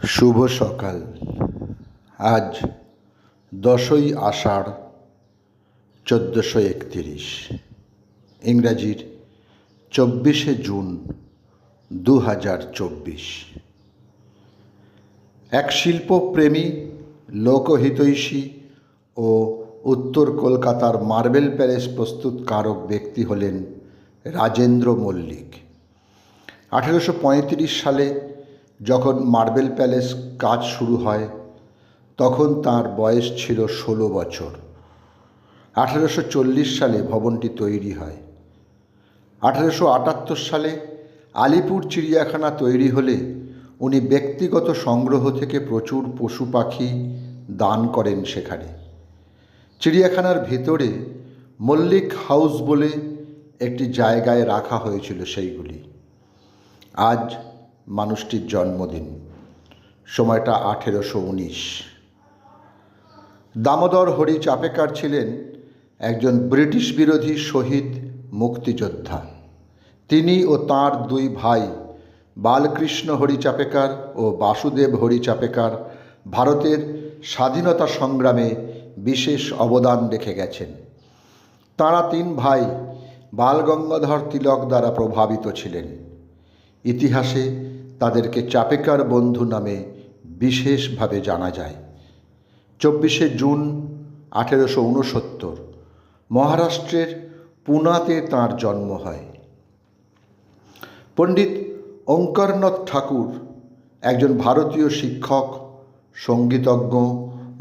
শুভ সকাল। আজ 10ই আষাঢ় 1431, ইংরাজির 24শে জুন 2024। এক শিল্পপ্রেমী, লোকহিতৈষী ও উত্তর কলকাতার মার্বেল প্যালেস প্রস্তুতকারক ব্যক্তি হলেন রাজেন্দ্র মল্লিক। 1835 সালে যখন মার্বেল প্যালেস কাজ শুরু হয় তখন তার বয়স ছিল 16 বছর। 1840 সালে ভবনটি তৈরি হয়। 1878 সালে আলিপুর চিড়িয়াখানা তৈরি হলে উনি ব্যক্তিগত সংগ্রহ থেকে প্রচুর পশু পাখি দান করেন সেখানে। চিড়িয়াখানার ভেতরে মল্লিক হাউস বলে একটি জায়গায় রাখা হয়েছিল সেইগুলি। আজ মানুষটির জন্মদিন, সময়টা 1819। দামোদর হরি চাপেকার ছিলেন একজন ব্রিটিশ বিরোধী শহীদ মুক্তিযোদ্ধা। তিনি ও তাঁর দুই ভাই বালকৃষ্ণ হরি চাপেকার ও বাসুদেব হরি চাপেকার ভারতের স্বাধীনতা সংগ্রামে বিশেষ অবদান রেখে গেছেন। তাঁরা তিন ভাই বালগঙ্গাধর তিলক দ্বারা প্রভাবিত ছিলেন। ইতিহাসে তাদেরকে চাপেকার বন্ধু নামে বিশেষভাবে জানা যায়। 24শে জুন 1869 মহারাষ্ট্রের পুনাতে তাঁর জন্ম হয়। পণ্ডিত ওঙ্কারনাথ ঠাকুর একজন ভারতীয় শিক্ষক, সঙ্গীতজ্ঞ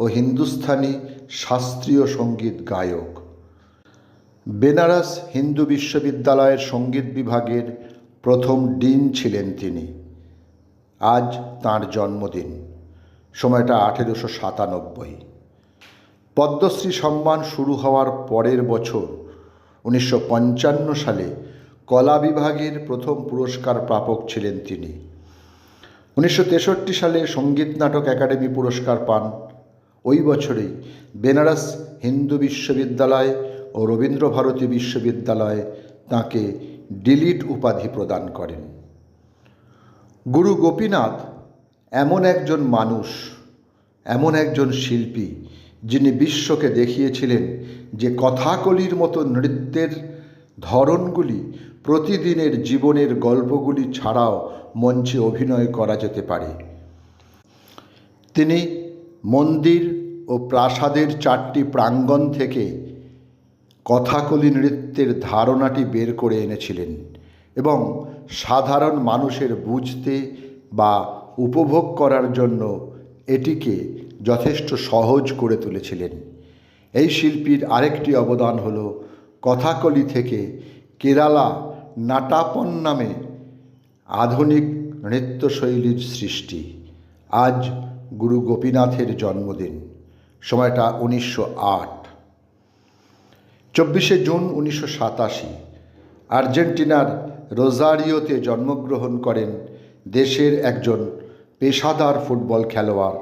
ও হিন্দুস্তানি শাস্ত্রীয় সঙ্গীত গায়ক। বেনারস হিন্দু বিশ্ববিদ্যালয়ের সঙ্গীত বিভাগের প্রথম ডিন ছিলেন তিনি। আজ তাঁর জন্মদিন, সময়টা 1897। পদ্মশ্রী সম্মান শুরু হওয়ার পরের বছর 1955 সালে কলা বিভাগের প্রথম পুরস্কার প্রাপক ছিলেন তিনি। 1963 সালে সঙ্গীত নাটক একাডেমি পুরস্কার পান। ওই বছরেই বেনারস হিন্দু বিশ্ববিদ্যালয় ও রবীন্দ্রভারতী বিশ্ববিদ্যালয় তাঁকে ডিলিট উপাধি প্রদান করেন। গুরু গোপীনাথ এমন একজন মানুষ, এমন একজন শিল্পী, যিনি বিশ্বকে দেখিয়েছিলেন যে কথাকলির মতো নৃত্যের ধরনগুলি প্রতিদিনের জীবনের গল্পগুলি ছাড়াও মঞ্চে অভিনয় করা যেতে পারে। তিনি মন্দির ও প্রাসাদের 4টি প্রাঙ্গণ থেকে কথাকলি নৃত্যের ধারণাটি বের করে এনেছিলেন এবং সাধারণ মানুষের বুঝতে বা উপভোগ করার জন্য এটিকে যথেষ্ট সহজ করে তুলেছিলেন। এই শিল্পীর আরেকটি অবদান হল কথাকলি থেকে কেরালা নাটাপন নামে আধুনিক নৃত্যশৈলীর সৃষ্টি। আজ গুরু গোপীনাথের জন্মদিন, সময়টা 1908। 24শে জুন 1987 আর্জেন্টিনার রোজারিওতে জন্মগ্রহণ করেন দেশের একজন পেশাদার ফুটবল খেলোয়াড়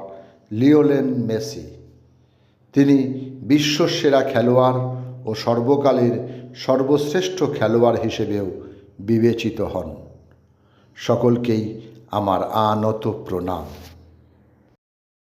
লিওনেল মেসি। তিনি বিশ্বসেরা খেলোয়াড় ও সর্বকালের সর্বশ্রেষ্ঠ খেলোয়াড় হিসেবেও বিবেচিত হন। সকলকেই আমার আনত প্রণাম।